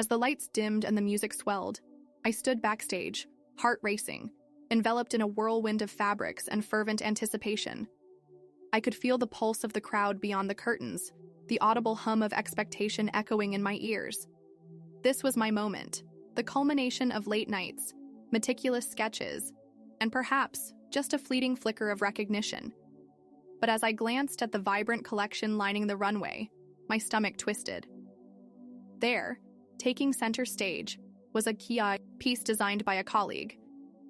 As the lights dimmed and the music swelled, I stood backstage, heart racing, enveloped in a whirlwind of fabrics and fervent anticipation. I could feel the pulse of the crowd beyond the curtains, the audible hum of expectation echoing in my ears. This was my moment, the culmination of late nights, meticulous sketches, and perhaps just a fleeting flicker of recognition. But as I glanced at the vibrant collection lining the runway, my stomach twisted. There, taking center stage, was a Kia piece designed by a colleague,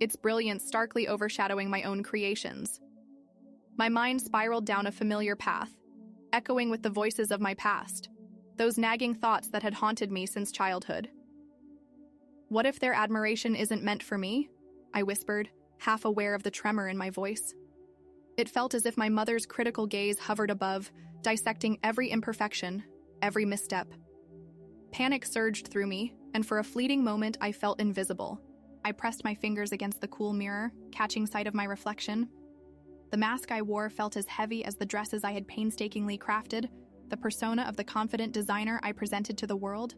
its brilliance starkly overshadowing my own creations. My mind spiraled down a familiar path, echoing with the voices of my past, those nagging thoughts that had haunted me since childhood. What if their admiration isn't meant for me? I whispered, half aware of the tremor in my voice. It felt as if my mother's critical gaze hovered above, dissecting every imperfection, every misstep. Panic surged through me, and for a fleeting moment I felt invisible. I pressed my fingers against the cool mirror, catching sight of my reflection. The mask I wore felt as heavy as the dresses I had painstakingly crafted, the persona of the confident designer I presented to the world.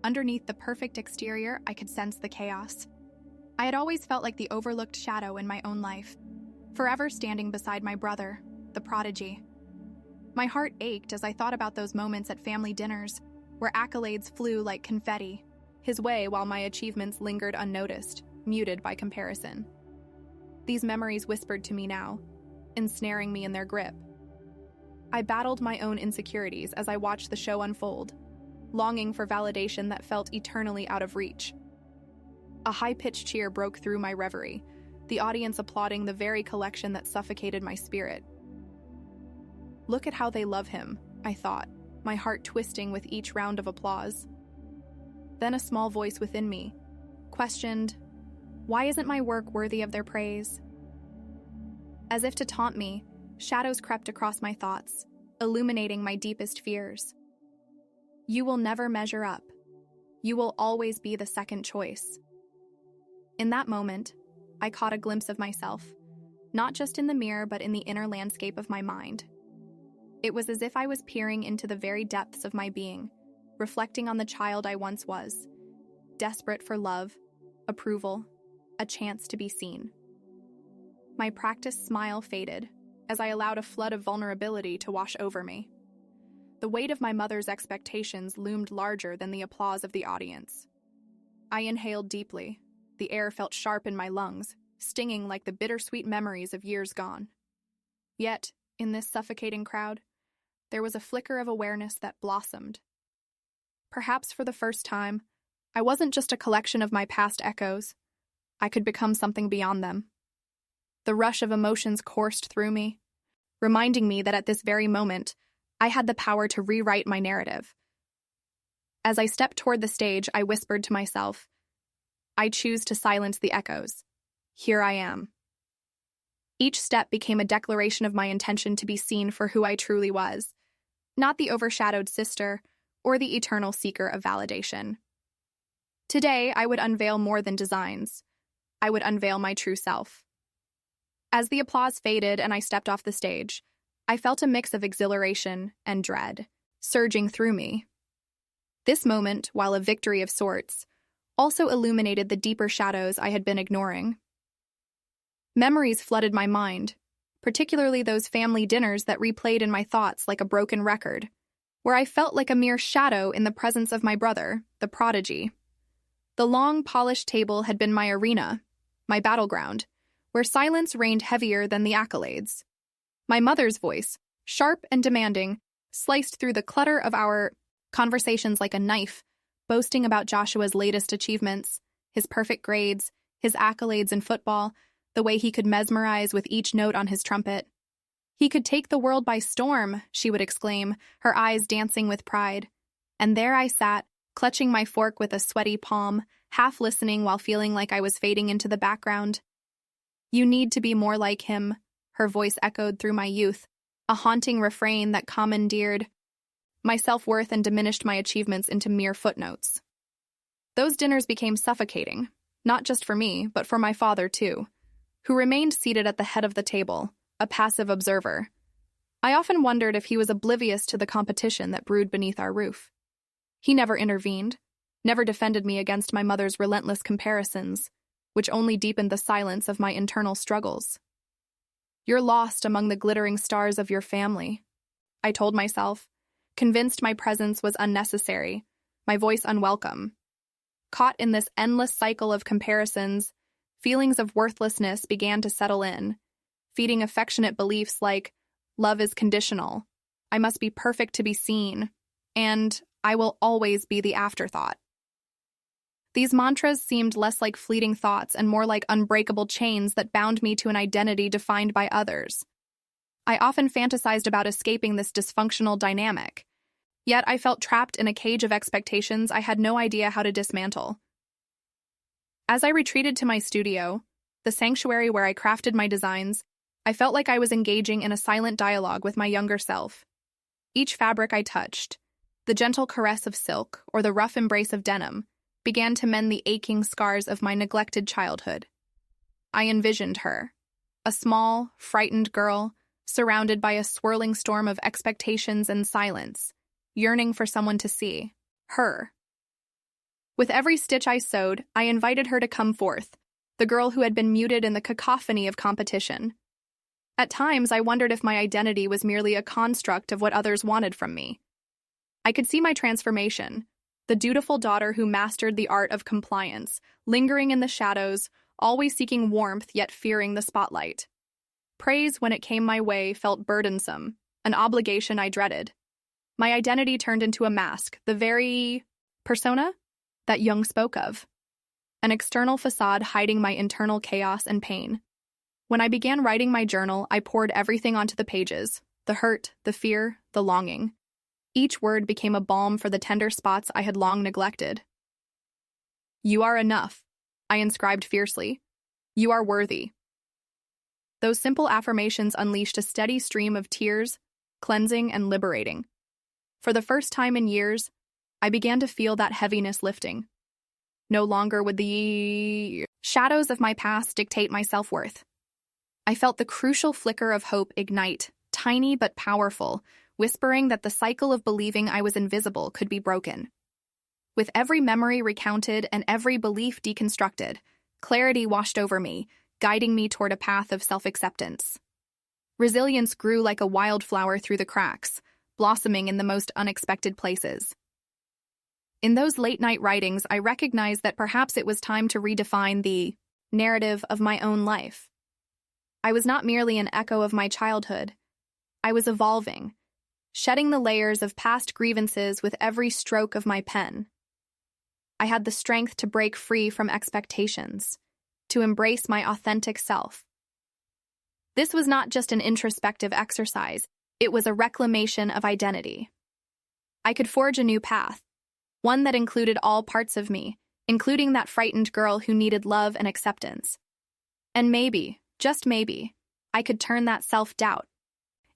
Underneath the perfect exterior, I could sense the chaos. I had always felt like the overlooked shadow in my own life, forever standing beside my brother, the prodigy. My heart ached as I thought about those moments at family dinners, where accolades flew like confetti, his way while my achievements lingered unnoticed, muted by comparison. These memories whispered to me now, ensnaring me in their grip. I battled my own insecurities as I watched the show unfold, longing for validation that felt eternally out of reach. A high-pitched cheer broke through my reverie, the audience applauding the very collection that suffocated my spirit. Look at how they love him, I thought, my heart twisting with each round of applause. Then a small voice within me questioned, why isn't my work worthy of their praise? As if to taunt me, shadows crept across my thoughts, illuminating my deepest fears. You will never measure up. You will always be the second choice. In that moment, I caught a glimpse of myself, not just in the mirror but in the inner landscape of my mind. It was as if I was peering into the very depths of my being, reflecting on the child I once was, desperate for love, approval, a chance to be seen. My practiced smile faded as I allowed a flood of vulnerability to wash over me. The weight of my mother's expectations loomed larger than the applause of the audience. I inhaled deeply. The air felt sharp in my lungs, stinging like the bittersweet memories of years gone. Yet, in this suffocating crowd, there was a flicker of awareness that blossomed. Perhaps for the first time, I wasn't just a collection of my past echoes. I could become something beyond them. The rush of emotions coursed through me, reminding me that at this very moment, I had the power to rewrite my narrative. As I stepped toward the stage, I whispered to myself, I choose to silence the echoes. Here I am. Each step became a declaration of my intention to be seen for who I truly was, not the overshadowed sister or the eternal seeker of validation. Today, I would unveil more than designs. I would unveil my true self. As the applause faded and I stepped off the stage, I felt a mix of exhilaration and dread surging through me. This moment, while a victory of sorts, also illuminated the deeper shadows I had been ignoring. Memories flooded my mind, particularly those family dinners that replayed in my thoughts like a broken record, where I felt like a mere shadow in the presence of my brother, the prodigy. The long, polished table had been my arena, my battleground, where silence reigned heavier than the accolades. My mother's voice, sharp and demanding, sliced through the clutter of our conversations like a knife, boasting about Joshua's latest achievements, his perfect grades, his accolades in football, the way he could mesmerize with each note on his trumpet. He could take the world by storm, she would exclaim, her eyes dancing with pride. And there I sat, clutching my fork with a sweaty palm, half listening while feeling like I was fading into the background. You need to be more like him, her voice echoed through my youth, a haunting refrain that commandeered my self-worth and diminished my achievements into mere footnotes. Those dinners became suffocating, not just for me, but for my father too, who remained seated at the head of the table, a passive observer. I often wondered if he was oblivious to the competition that brewed beneath our roof. He never intervened, never defended me against my mother's relentless comparisons, which only deepened the silence of my internal struggles. "You're lost among the glittering stars of your family," I told myself, convinced my presence was unnecessary, my voice unwelcome. Caught in this endless cycle of comparisons, feelings of worthlessness began to settle in, feeding affectionate beliefs like, love is conditional, I must be perfect to be seen, and I will always be the afterthought. These mantras seemed less like fleeting thoughts and more like unbreakable chains that bound me to an identity defined by others. I often fantasized about escaping this dysfunctional dynamic, yet I felt trapped in a cage of expectations I had no idea how to dismantle. As I retreated to my studio, the sanctuary where I crafted my designs, I felt like I was engaging in a silent dialogue with my younger self. Each fabric I touched, the gentle caress of silk or the rough embrace of denim, began to mend the aching scars of my neglected childhood. I envisioned her, a small, frightened girl, surrounded by a swirling storm of expectations and silence, yearning for someone to see, her. With every stitch I sewed, I invited her to come forth, the girl who had been muted in the cacophony of competition. At times, I wondered if my identity was merely a construct of what others wanted from me. I could see my transformation, the dutiful daughter who mastered the art of compliance, lingering in the shadows, always seeking warmth yet fearing the spotlight. Praise, when it came my way, felt burdensome, an obligation I dreaded. My identity turned into a mask, the very persona that Jung spoke of, an external facade hiding my internal chaos and pain. When I began writing my journal, I poured everything onto the pages, the hurt, the fear, the longing. Each word became a balm for the tender spots I had long neglected. "You are enough," I inscribed fiercely. "You are worthy." Those simple affirmations unleashed a steady stream of tears, cleansing and liberating. For the first time in years, I began to feel that heaviness lifting. No longer would the shadows of my past dictate my self-worth. I felt the crucial flicker of hope ignite, tiny but powerful, whispering that the cycle of believing I was invisible could be broken. With every memory recounted and every belief deconstructed, clarity washed over me, guiding me toward a path of self-acceptance. Resilience grew like a wildflower through the cracks, blossoming in the most unexpected places. In those late-night writings, I recognized that perhaps it was time to redefine the narrative of my own life. I was not merely an echo of my childhood. I was evolving, shedding the layers of past grievances with every stroke of my pen. I had the strength to break free from expectations, to embrace my authentic self. This was not just an introspective exercise, it was a reclamation of identity. I could forge a new path, one that included all parts of me, including that frightened girl who needed love and acceptance. And maybe, just maybe, I could turn that self-doubt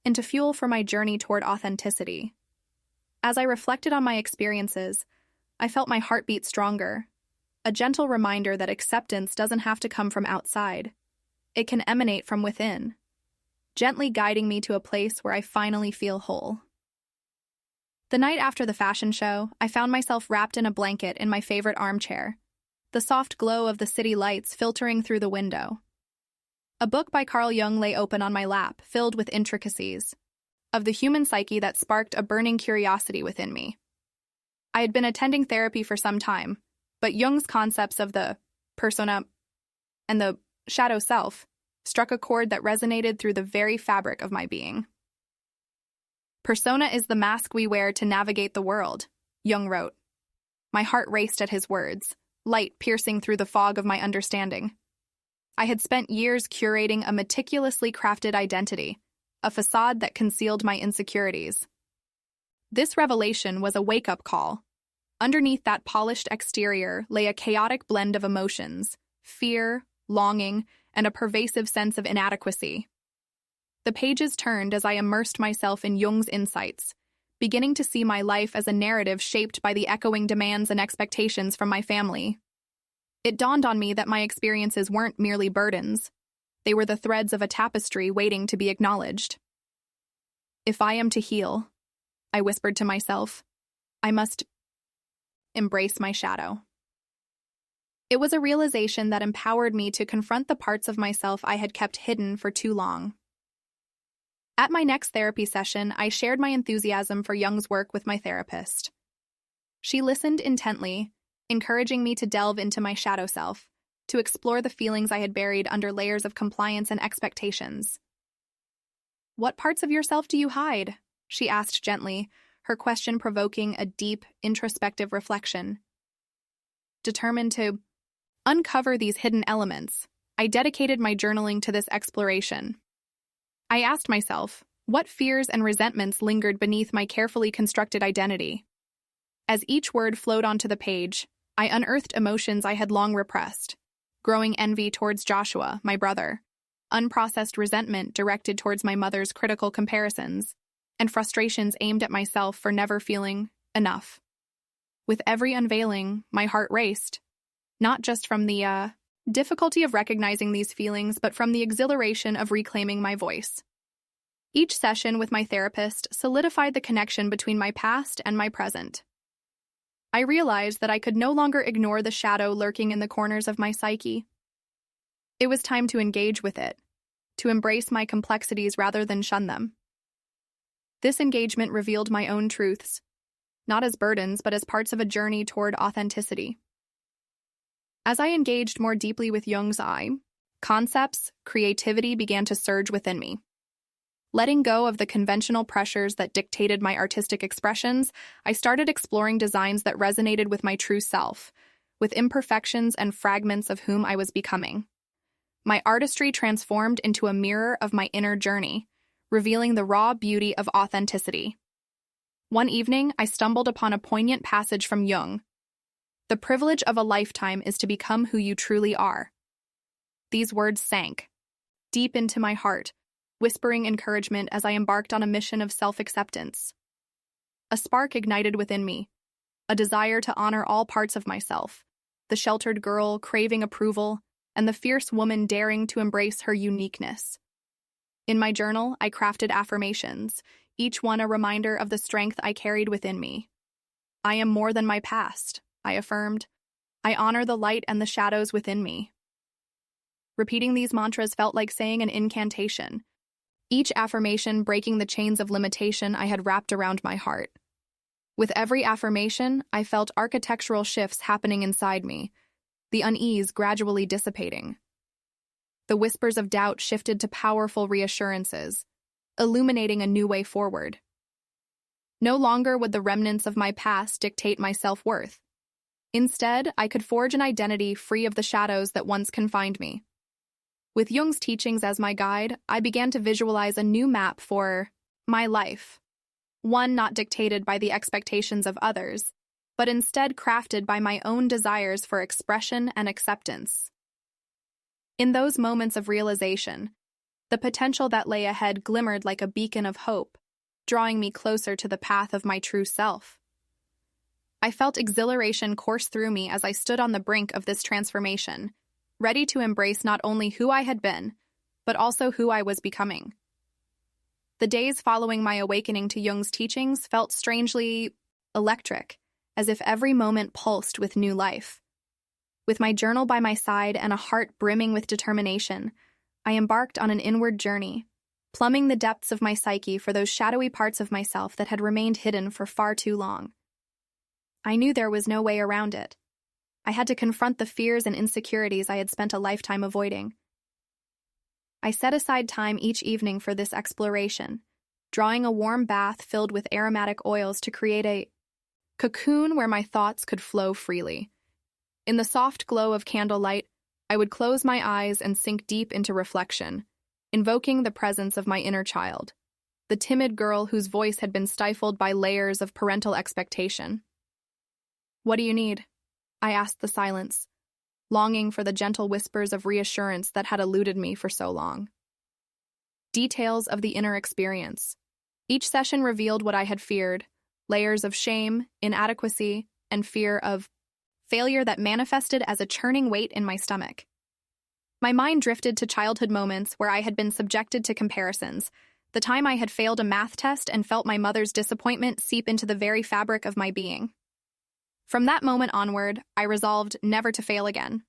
into fuel for my journey toward authenticity. As I reflected on my experiences, I felt my heartbeat stronger, a gentle reminder that acceptance doesn't have to come from outside. It can emanate from within, gently guiding me to a place where I finally feel whole. The night after the fashion show, I found myself wrapped in a blanket in my favorite armchair, the soft glow of the city lights filtering through the window. A book by Carl Jung lay open on my lap, filled with intricacies of the human psyche that sparked a burning curiosity within me. I had been attending therapy for some time, but Jung's concepts of the persona and the shadow self struck a chord that resonated through the very fabric of my being. "Persona is the mask we wear to navigate the world," Jung wrote. My heart raced at his words, light piercing through the fog of my understanding. I had spent years curating a meticulously crafted identity, a facade that concealed my insecurities. This revelation was a wake-up call. Underneath that polished exterior lay a chaotic blend of emotions, fear, longing, and a pervasive sense of inadequacy. The pages turned as I immersed myself in Jung's insights, beginning to see my life as a narrative shaped by the echoing demands and expectations from my family. It dawned on me that my experiences weren't merely burdens. They were the threads of a tapestry waiting to be acknowledged. "If I am to heal," I whispered to myself, "I must embrace my shadow. It was a realization that empowered me to confront the parts of myself I had kept hidden for too long. At my next therapy session, I shared my enthusiasm for Jung's work with my therapist. She listened intently, encouraging me to delve into my shadow self, to explore the feelings I had buried under layers of compliance and expectations. "What parts of yourself do you hide?" she asked gently, her question provoking a deep, introspective reflection. Determined to uncover these hidden elements, I dedicated my journaling to this exploration. I asked myself, what fears and resentments lingered beneath my carefully constructed identity? As each word flowed onto the page, I unearthed emotions I had long repressed: growing envy towards Joshua, my brother, unprocessed resentment directed towards my mother's critical comparisons, and frustrations aimed at myself for never feeling enough. With every unveiling, my heart raced, not just from the difficulty of recognizing these feelings, but from the exhilaration of reclaiming my voice. Each session with my therapist solidified the connection between my past and my present. I realized that I could no longer ignore the shadow lurking in the corners of my psyche. It was time to engage with it, to embrace my complexities rather than shun them. This engagement revealed my own truths, not as burdens, but as parts of a journey toward authenticity. As I engaged more deeply with Jung's eye, concepts, creativity began to surge within me. Letting go of the conventional pressures that dictated my artistic expressions, I started exploring designs that resonated with my true self, with imperfections and fragments of whom I was becoming. My artistry transformed into a mirror of my inner journey, revealing the raw beauty of authenticity. One evening, I stumbled upon a poignant passage from Jung. "The privilege of a lifetime is to become who you truly are." These words sank deep into my heart, whispering encouragement as I embarked on a mission of self-acceptance. A spark ignited within me, a desire to honor all parts of myself, the sheltered girl craving approval, and the fierce woman daring to embrace her uniqueness. In my journal, I crafted affirmations, each one a reminder of the strength I carried within me. "I am more than my past," I affirmed. "I honor the light and the shadows within me." Repeating these mantras felt like saying an incantation, each affirmation breaking the chains of limitation I had wrapped around my heart. With every affirmation, I felt architectural shifts happening inside me, the unease gradually dissipating. The whispers of doubt shifted to powerful reassurances, illuminating a new way forward. No longer would the remnants of my past dictate my self-worth. Instead, I could forge an identity free of the shadows that once confined me. With Jung's teachings as my guide, I began to visualize a new map for my life, one not dictated by the expectations of others, but instead crafted by my own desires for expression and acceptance. In those moments of realization, the potential that lay ahead glimmered like a beacon of hope, drawing me closer to the path of my true self. I felt exhilaration course through me as I stood on the brink of this transformation, ready to embrace not only who I had been, but also who I was becoming. The days following my awakening to Jung's teachings felt strangely electric, as if every moment pulsed with new life. With my journal by my side and a heart brimming with determination, I embarked on an inward journey, plumbing the depths of my psyche for those shadowy parts of myself that had remained hidden for far too long. I knew there was no way around it. I had to confront the fears and insecurities I had spent a lifetime avoiding. I set aside time each evening for this exploration, drawing a warm bath filled with aromatic oils to create a cocoon where my thoughts could flow freely. In the soft glow of candlelight, I would close my eyes and sink deep into reflection, invoking the presence of my inner child, the timid girl whose voice had been stifled by layers of parental expectation. "What do you need?" I asked the silence, longing for the gentle whispers of reassurance that had eluded me for so long. Details of the inner experience. Each session revealed what I had feared, layers of shame, inadequacy, and fear of failure that manifested as a churning weight in my stomach. My mind drifted to childhood moments where I had been subjected to comparisons, the time I had failed a math test and felt my mother's disappointment seep into the very fabric of my being. From that moment onward, I resolved never to fail again.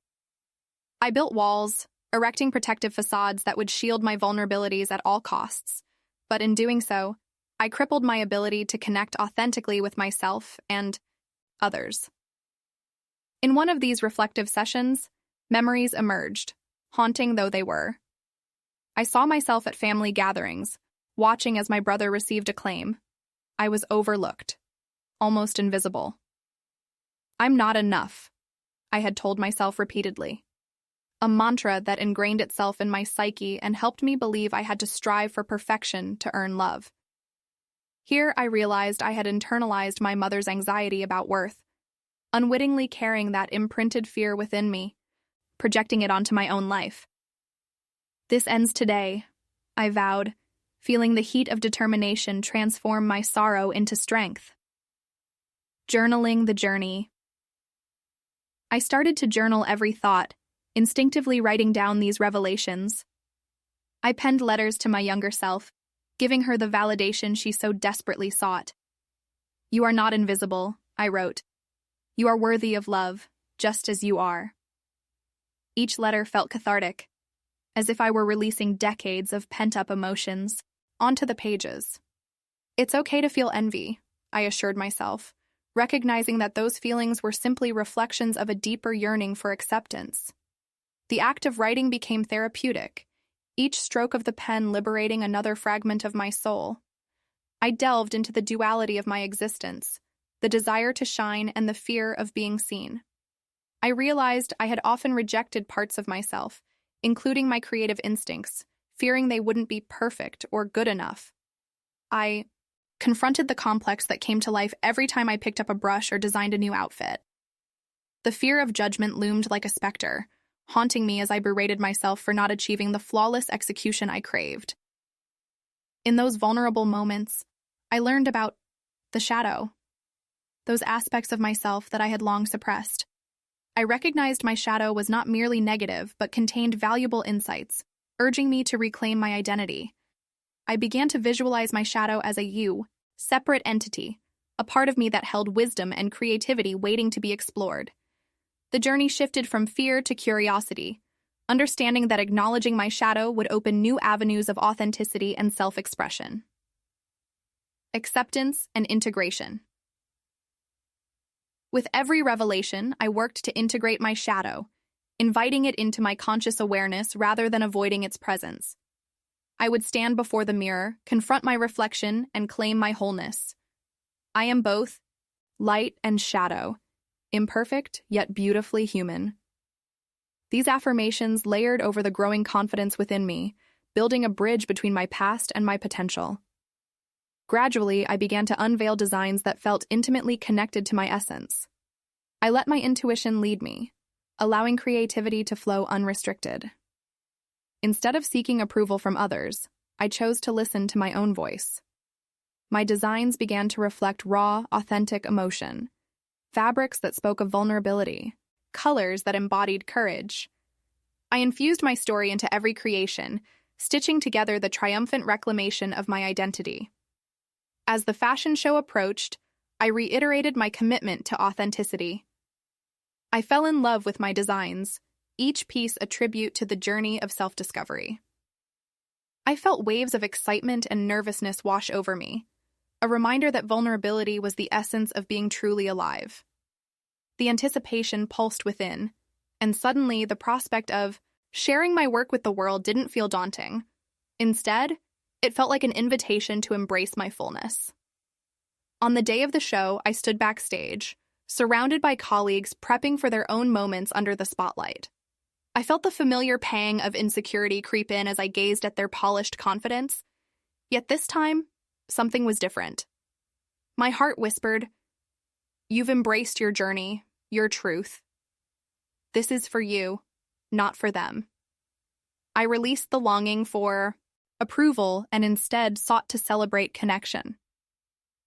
I built walls, erecting protective facades that would shield my vulnerabilities at all costs. But in doing so, I crippled my ability to connect authentically with myself and others. In one of these reflective sessions, memories emerged, haunting though they were. I saw myself at family gatherings, watching as my brother received acclaim. I was overlooked, almost invisible. "I'm not enough," I had told myself repeatedly. A mantra that ingrained itself in my psyche and helped me believe I had to strive for perfection to earn love. Here I realized I had internalized my mother's anxiety about worth, unwittingly carrying that imprinted fear within me, projecting it onto my own life. "This ends today," I vowed, feeling the heat of determination transform my sorrow into strength. Journaling the journey. I started to journal every thought, instinctively writing down these revelations. I penned letters to my younger self, giving her the validation she so desperately sought. "You are not invisible," I wrote. "You are worthy of love, just as you are." Each letter felt cathartic, as if I were releasing decades of pent-up emotions onto the pages. "It's okay to feel envy," I assured myself, recognizing that those feelings were simply reflections of a deeper yearning for acceptance. The act of writing became therapeutic, each stroke of the pen liberating another fragment of my soul. I delved into the duality of my existence, the desire to shine and the fear of being seen. I realized I had often rejected parts of myself, including my creative instincts, fearing they wouldn't be perfect or good enough. I confronted the complex that came to life every time I picked up a brush or designed a new outfit. The fear of judgment loomed like a specter, haunting me as I berated myself for not achieving the flawless execution I craved. In those vulnerable moments, I learned about the shadow, those aspects of myself that I had long suppressed. I recognized my shadow was not merely negative, but contained valuable insights, urging me to reclaim my identity. I began to visualize my shadow as a separate entity, a part of me that held wisdom and creativity waiting to be explored. The journey shifted from fear to curiosity, understanding that acknowledging my shadow would open new avenues of authenticity and self-expression. Acceptance and integration. With every revelation, I worked to integrate my shadow, inviting it into my conscious awareness rather than avoiding its presence. I would stand before the mirror, confront my reflection, and claim my wholeness. I am both light and shadow, imperfect yet beautifully human. These affirmations layered over the growing confidence within me, building a bridge between my past and my potential. Gradually, I began to unveil designs that felt intimately connected to my essence. I let my intuition lead me, allowing creativity to flow unrestricted. Instead of seeking approval from others, I chose to listen to my own voice. My designs began to reflect raw, authentic emotion, fabrics that spoke of vulnerability, colors that embodied courage. I infused my story into every creation, stitching together the triumphant reclamation of my identity. As the fashion show approached, I reiterated my commitment to authenticity. I fell in love with my designs, each piece a tribute to the journey of self-discovery. I felt waves of excitement and nervousness wash over me, a reminder that vulnerability was the essence of being truly alive. The anticipation pulsed within, and suddenly the prospect of sharing my work with the world didn't feel daunting. Instead, it felt like an invitation to embrace my fullness. On the day of the show, I stood backstage, surrounded by colleagues prepping for their own moments under the spotlight. I felt the familiar pang of insecurity creep in as I gazed at their polished confidence. Yet this time, something was different. My heart whispered, "You've embraced your journey, your truth. This is for you, not for them." I released the longing for approval and instead sought to celebrate connection.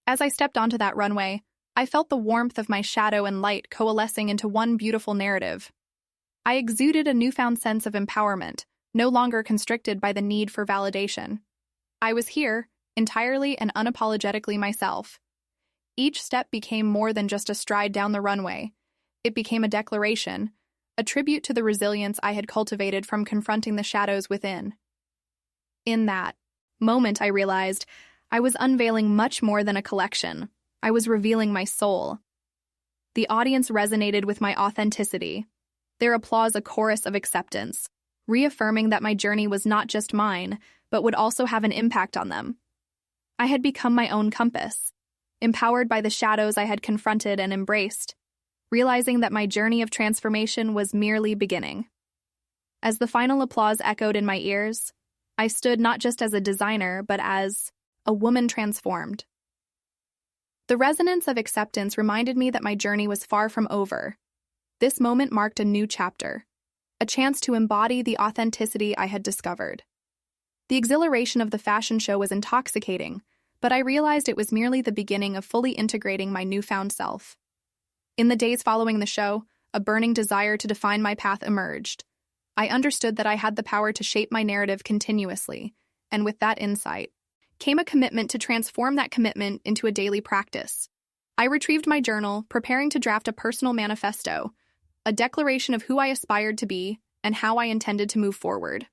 As I stepped onto that runway, I felt the warmth of my shadow and light coalescing into one beautiful narrative. I exuded a newfound sense of empowerment, no longer constricted by the need for validation. I was here, entirely and unapologetically myself. Each step became more than just a stride down the runway. It became a declaration, a tribute to the resilience I had cultivated from confronting the shadows within. In that moment, I realized I was unveiling much more than a collection. I was revealing my soul. The audience resonated with my authenticity, their applause a chorus of acceptance, reaffirming that my journey was not just mine, but would also have an impact on them. I had become my own compass, empowered by the shadows I had confronted and embraced, realizing that my journey of transformation was merely beginning. As the final applause echoed in my ears, I stood not just as a designer, but as a woman transformed. The resonance of acceptance reminded me that my journey was far from over. This moment marked a new chapter, a chance to embody the authenticity I had discovered. The exhilaration of the fashion show was intoxicating, but I realized it was merely the beginning of fully integrating my newfound self. In the days following the show, a burning desire to define my path emerged. I understood that I had the power to shape my narrative continuously, and with that insight came a commitment to transform that commitment into a daily practice. I retrieved my journal, preparing to draft a personal manifesto, a declaration of who I aspired to be and how I intended to move forward.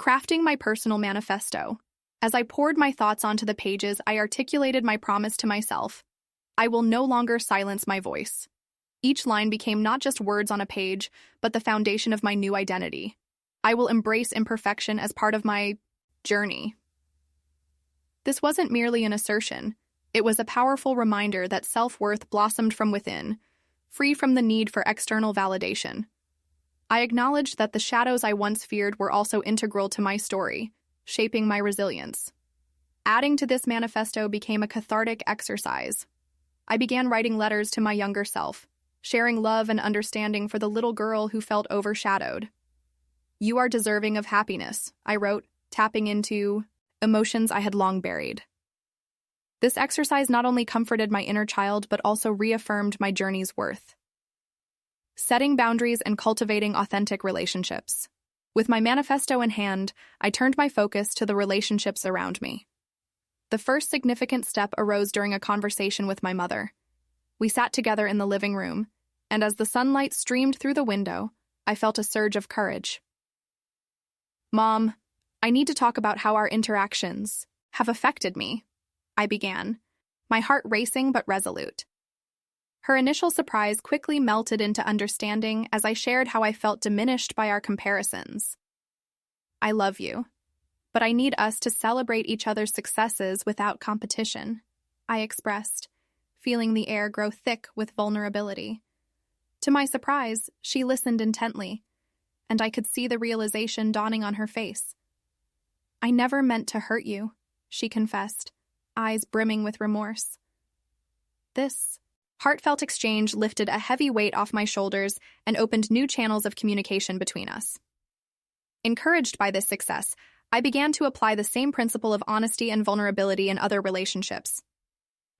Crafting my personal manifesto. As I poured my thoughts onto the pages, I articulated my promise to myself. I will no longer silence my voice. Each line became not just words on a page, but the foundation of my new identity. I will embrace imperfection as part of my journey. This wasn't merely an assertion. It was a powerful reminder that self-worth blossomed from within, free from the need for external validation. I acknowledged that the shadows I once feared were also integral to my story, shaping my resilience. Adding to this manifesto became a cathartic exercise. I began writing letters to my younger self, sharing love and understanding for the little girl who felt overshadowed. "You are deserving of happiness," I wrote, tapping into emotions I had long buried. This exercise not only comforted my inner child, but also reaffirmed my journey's worth. Setting boundaries and cultivating authentic relationships. With my manifesto in hand, I turned my focus to the relationships around me. The first significant step arose during a conversation with my mother. We sat together in the living room, and as the sunlight streamed through the window, I felt a surge of courage. "Mom, I need to talk about how our interactions have affected me," I began, my heart racing but resolute. Her initial surprise quickly melted into understanding as I shared how I felt diminished by our comparisons. "I love you, but I need us to celebrate each other's successes without competition," I expressed, feeling the air grow thick with vulnerability. To my surprise, she listened intently, and I could see the realization dawning on her face. "I never meant to hurt you," she confessed, eyes brimming with remorse. This heartfelt exchange lifted a heavy weight off my shoulders and opened new channels of communication between us. Encouraged by this success, I began to apply the same principle of honesty and vulnerability in other relationships.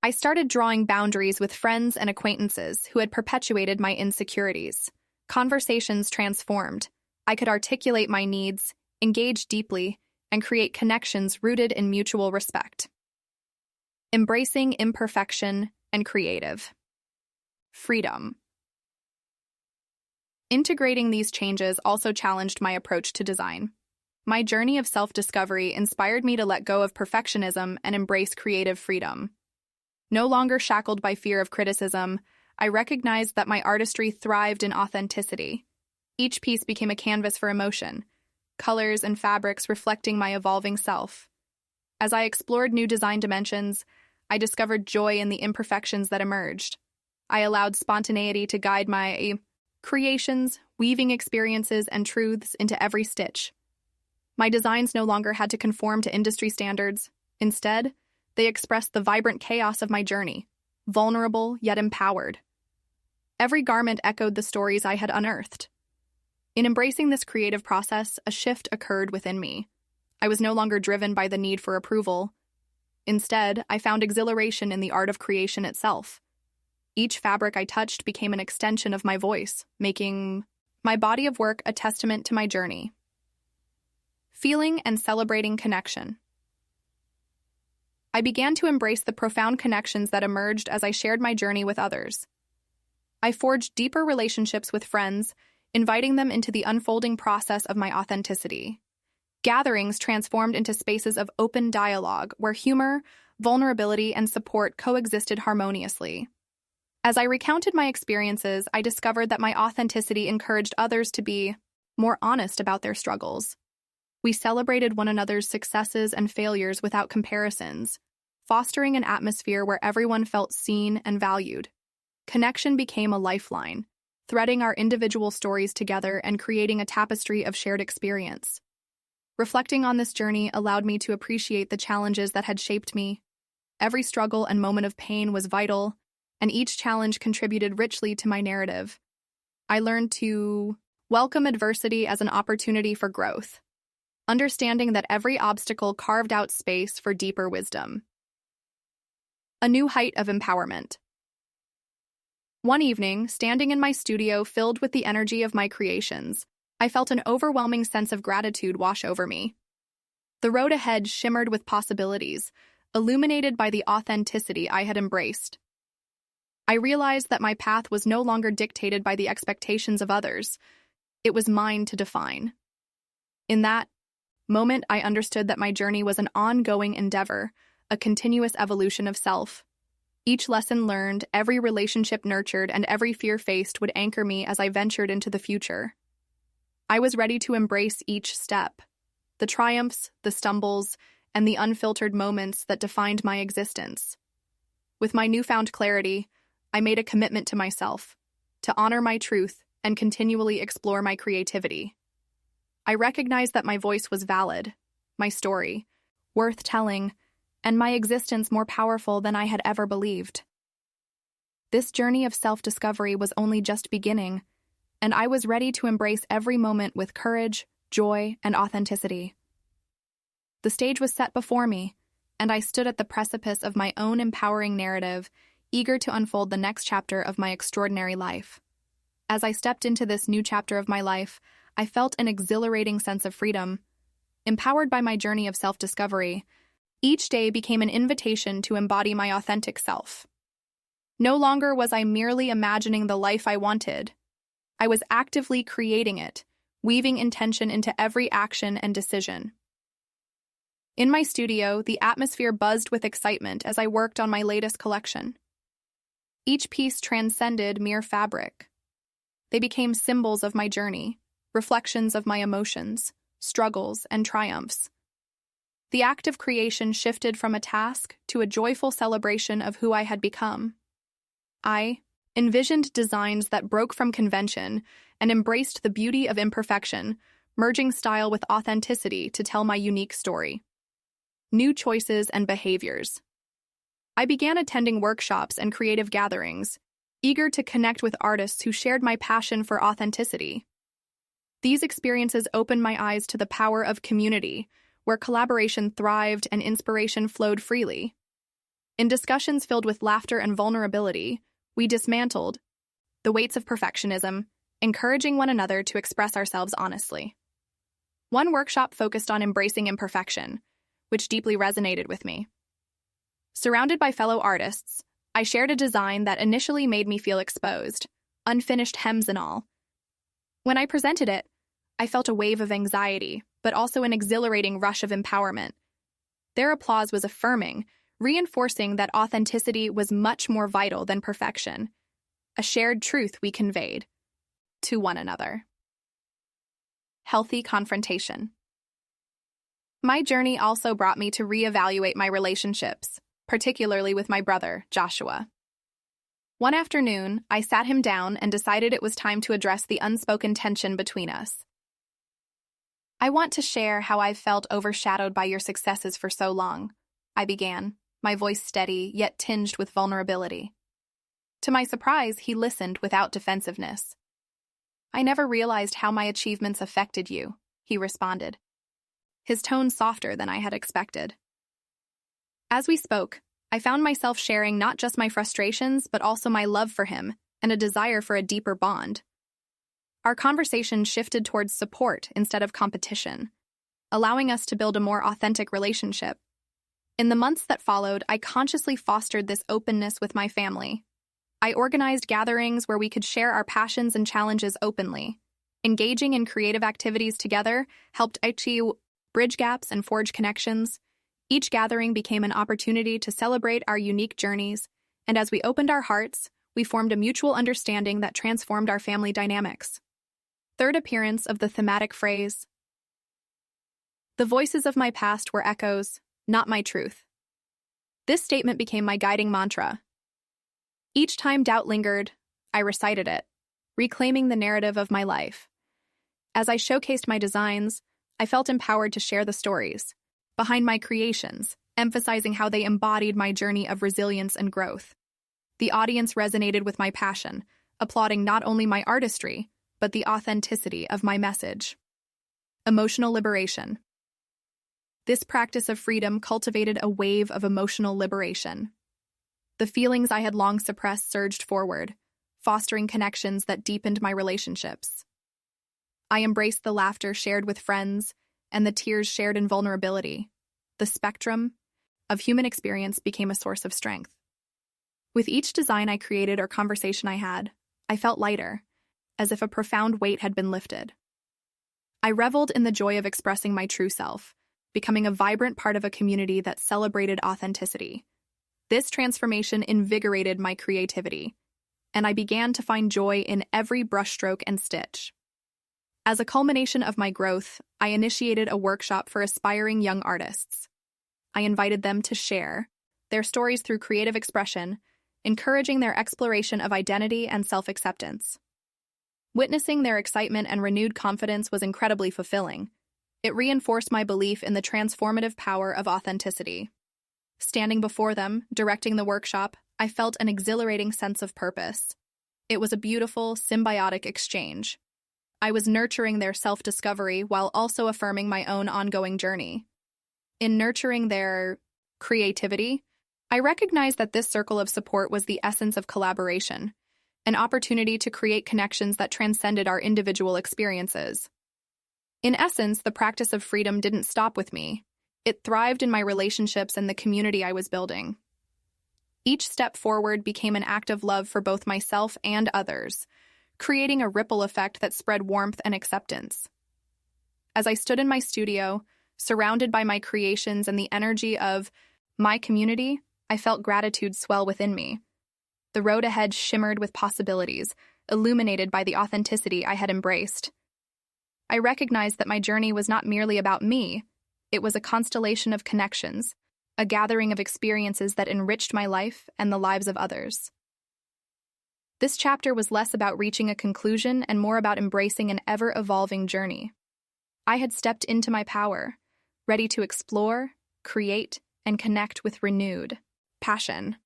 I started drawing boundaries with friends and acquaintances who had perpetuated my insecurities. Conversations transformed. I could articulate my needs, engage deeply, and create connections rooted in mutual respect. Embracing imperfection and creative freedom. Integrating these changes also challenged my approach to design. My journey of self-discovery inspired me to let go of perfectionism and embrace creative freedom. No longer shackled by fear of criticism, I recognized that my artistry thrived in authenticity. Each piece became a canvas for emotion, colors and fabrics reflecting my evolving self. As I explored new design dimensions, I discovered joy in the imperfections that emerged. I allowed spontaneity to guide my creations, weaving experiences and truths into every stitch. My designs no longer had to conform to industry standards. Instead, they expressed the vibrant chaos of my journey, vulnerable yet empowered. Every garment echoed the stories I had unearthed. In embracing this creative process, a shift occurred within me. I was no longer driven by the need for approval. Instead, I found exhilaration in the art of creation itself. Each fabric I touched became an extension of my voice, making my body of work a testament to my journey. Feeling and celebrating connection. I began to embrace the profound connections that emerged as I shared my journey with others. I forged deeper relationships with friends, inviting them into the unfolding process of my authenticity. Gatherings transformed into spaces of open dialogue where humor, vulnerability, and support coexisted harmoniously. As I recounted my experiences, I discovered that my authenticity encouraged others to be more honest about their struggles. We celebrated one another's successes and failures without comparisons, fostering an atmosphere where everyone felt seen and valued. Connection became a lifeline, threading our individual stories together and creating a tapestry of shared experience. Reflecting on this journey allowed me to appreciate the challenges that had shaped me. Every struggle and moment of pain was vital, and each challenge contributed richly to my narrative. I learned to welcome adversity as an opportunity for growth, understanding that every obstacle carved out space for deeper wisdom. A new height of empowerment. One evening, standing in my studio filled with the energy of my creations, I felt an overwhelming sense of gratitude wash over me. The road ahead shimmered with possibilities, illuminated by the authenticity I had embraced. I realized that my path was no longer dictated by the expectations of others. It was mine to define. In that moment, I understood that my journey was an ongoing endeavor, a continuous evolution of self. Each lesson learned, every relationship nurtured, and every fear faced would anchor me as I ventured into the future. I was ready to embrace each step, the triumphs, the stumbles, and the unfiltered moments that defined my existence. With my newfound clarity, I made a commitment to myself, to honor my truth and continually explore my creativity. I recognized that my voice was valid, my story worth telling, and my existence more powerful than I had ever believed. This journey of self-discovery was only just beginning, and I was ready to embrace every moment with courage, joy, and authenticity. The stage was set before me, and I stood at the precipice of my own empowering narrative, eager to unfold the next chapter of my extraordinary life. As I stepped into this new chapter of my life, I felt an exhilarating sense of freedom. Empowered by my journey of self-discovery, each day became an invitation to embody my authentic self. No longer was I merely imagining the life I wanted. I was actively creating it, weaving intention into every action and decision. In my studio, the atmosphere buzzed with excitement as I worked on my latest collection. Each piece transcended mere fabric. They became symbols of my journey, reflections of my emotions, struggles, and triumphs. The act of creation shifted from a task to a joyful celebration of who I had become. I envisioned designs that broke from convention and embraced the beauty of imperfection, merging style with authenticity to tell my unique story. New choices and behaviors. I began attending workshops and creative gatherings, eager to connect with artists who shared my passion for authenticity. These experiences opened my eyes to the power of community, where collaboration thrived and inspiration flowed freely. In discussions filled with laughter and vulnerability, we dismantled the weights of perfectionism, encouraging one another to express ourselves honestly. One workshop focused on embracing imperfection, which deeply resonated with me. Surrounded by fellow artists, I shared a design that initially made me feel exposed, unfinished hems and all. When I presented it, I felt a wave of anxiety, but also an exhilarating rush of empowerment. Their applause was affirming, reinforcing that authenticity was much more vital than perfection, a shared truth we conveyed to one another. Healthy confrontation. My journey also brought me to reevaluate my relationships, particularly with my brother, Joshua. One afternoon, I sat him down and decided it was time to address the unspoken tension between us. "I want to share how I've felt overshadowed by your successes for so long," I began, my voice steady yet tinged with vulnerability. To my surprise, he listened without defensiveness. "I never realized how my achievements affected you," he responded, his tone softer than I had expected. As we spoke, I found myself sharing not just my frustrations, but also my love for him and a desire for a deeper bond. Our conversation shifted towards support instead of competition, allowing us to build a more authentic relationship. In the months that followed, I consciously fostered this openness with my family. I organized gatherings where we could share our passions and challenges openly. Engaging in creative activities together helped achieve bridge gaps and forge connections. Each gathering became an opportunity to celebrate our unique journeys, and as we opened our hearts, we formed a mutual understanding that transformed our family dynamics. Third appearance of the thematic phrase. The voices of my past were echoes, not my truth. This statement became my guiding mantra. Each time doubt lingered, I recited it, reclaiming the narrative of my life. As I showcased my designs, I felt empowered to share the stories behind my creations, emphasizing how they embodied my journey of resilience and growth. The audience resonated with my passion, applauding not only my artistry, but the authenticity of my message. Emotional liberation. This practice of freedom cultivated a wave of emotional liberation. The feelings I had long suppressed surged forward, fostering connections that deepened my relationships. I embraced the laughter shared with friends and the tears shared in vulnerability. The spectrum of human experience became a source of strength. With each design I created or conversation I had, I felt lighter, as if a profound weight had been lifted. I reveled in the joy of expressing my true self, becoming a vibrant part of a community that celebrated authenticity. This transformation invigorated my creativity, and I began to find joy in every brushstroke and stitch. As a culmination of my growth, I initiated a workshop for aspiring young artists. I invited them to share their stories through creative expression, encouraging their exploration of identity and self-acceptance. Witnessing their excitement and renewed confidence was incredibly fulfilling. It reinforced my belief in the transformative power of authenticity. Standing before them, directing the workshop, I felt an exhilarating sense of purpose. It was a beautiful, symbiotic exchange. I was nurturing their self-discovery while also affirming my own ongoing journey. In nurturing their creativity, I recognized that this circle of support was the essence of collaboration, an opportunity to create connections that transcended our individual experiences. In essence, the practice of freedom didn't stop with me. It thrived in my relationships and the community I was building. Each step forward became an act of love for both myself and others, creating a ripple effect that spread warmth and acceptance. As I stood in my studio, surrounded by my creations and the energy of my community, I felt gratitude swell within me. The road ahead shimmered with possibilities, illuminated by the authenticity I had embraced. I recognized that my journey was not merely about me. It was a constellation of connections, a gathering of experiences that enriched my life and the lives of others. This chapter was less about reaching a conclusion and more about embracing an ever-evolving journey. I had stepped into my power, ready to explore, create, and connect with renewed passion.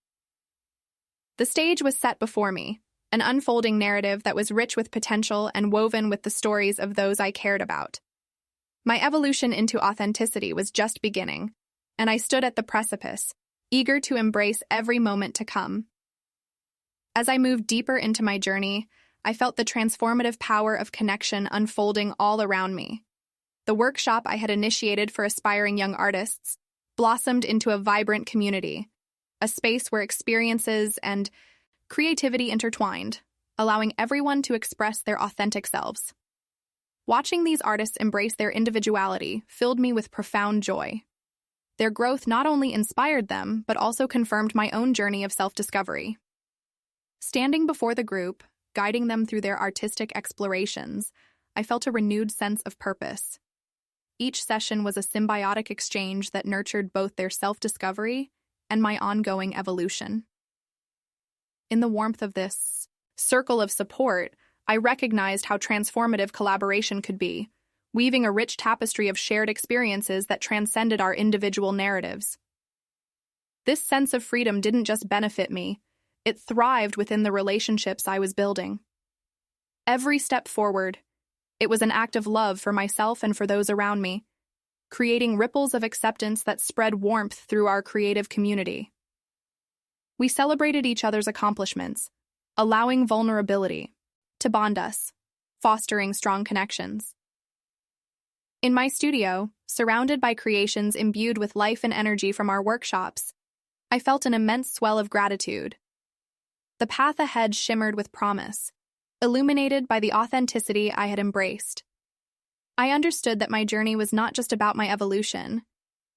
The stage was set before me, an unfolding narrative that was rich with potential and woven with the stories of those I cared about. My evolution into authenticity was just beginning, and I stood at the precipice, eager to embrace every moment to come. As I moved deeper into my journey, I felt the transformative power of connection unfolding all around me. The workshop I had initiated for aspiring young artists blossomed into a vibrant community, a space where experiences and creativity intertwined, allowing everyone to express their authentic selves. Watching these artists embrace their individuality filled me with profound joy. Their growth not only inspired them, but also confirmed my own journey of self-discovery. Standing before the group, guiding them through their artistic explorations, I felt a renewed sense of purpose. Each session was a symbiotic exchange that nurtured both their self-discovery and my ongoing evolution. In the warmth of this circle of support, I recognized how transformative collaboration could be, weaving a rich tapestry of shared experiences that transcended our individual narratives. This sense of freedom didn't just benefit me, it thrived within the relationships I was building. Every step forward, it was an act of love for myself and for those around me, creating ripples of acceptance that spread warmth through our creative community. We celebrated each other's accomplishments, allowing vulnerability to bond us, fostering strong connections. In my studio, surrounded by creations imbued with life and energy from our workshops, I felt an immense swell of gratitude. The path ahead shimmered with promise, illuminated by the authenticity I had embraced. I understood that my journey was not just about my evolution.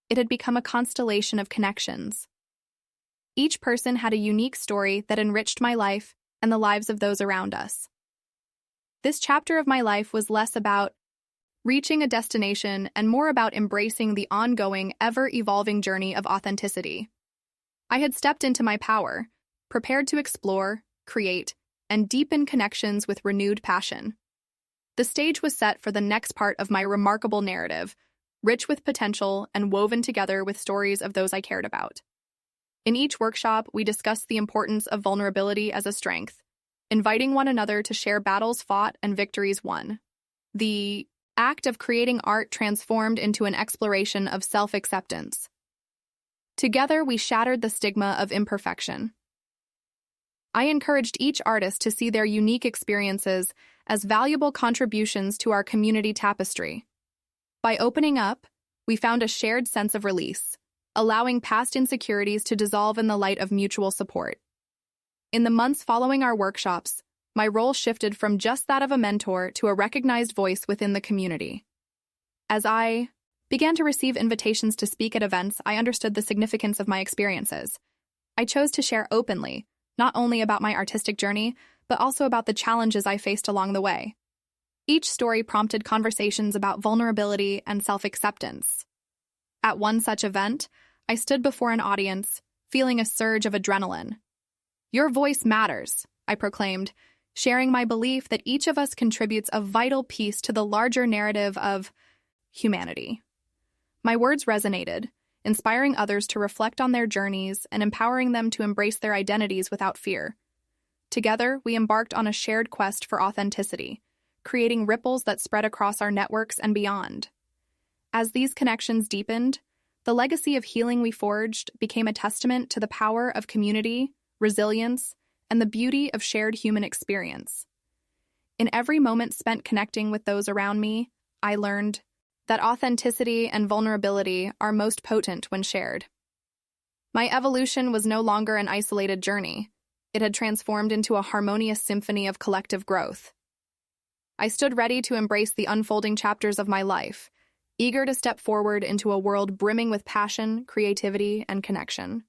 It had become a constellation of connections. Each person had a unique story that enriched my life and the lives of those around us. This chapter of my life was less about reaching a destination and more about embracing the ongoing, ever-evolving journey of authenticity. I had stepped into my power, prepared to explore, create, and deepen connections with renewed passion. The stage was set for the next part of my remarkable narrative, rich with potential and woven together with stories of those I cared about. In each workshop, we discussed the importance of vulnerability as a strength, inviting one another to share battles fought and victories won. The act of creating art transformed into an exploration of self-acceptance. Together, we shattered the stigma of imperfection. I encouraged each artist to see their unique experiences as valuable contributions to our community tapestry. By opening up, we found a shared sense of release, allowing past insecurities to dissolve in the light of mutual support. In the months following our workshops, my role shifted from just that of a mentor to a recognized voice within the community. As I began to receive invitations to speak at events, I understood the significance of my experiences. I chose to share openly, not only about my artistic journey, but also about the challenges I faced along the way. Each story prompted conversations about vulnerability and self-acceptance. At one such event, I stood before an audience, feeling a surge of adrenaline. "Your voice matters," I proclaimed, sharing my belief that each of us contributes a vital piece to the larger narrative of humanity. My words resonated, inspiring others to reflect on their journeys and empowering them to embrace their identities without fear. Together, we embarked on a shared quest for authenticity, creating ripples that spread across our networks and beyond. As these connections deepened, the legacy of healing we forged became a testament to the power of community, resilience, and the beauty of shared human experience. In every moment spent connecting with those around me, I learned that authenticity and vulnerability are most potent when shared. My evolution was no longer an isolated journey. It had transformed into a harmonious symphony of collective growth. I stood ready to embrace the unfolding chapters of my life, eager to step forward into a world brimming with passion, creativity, and connection.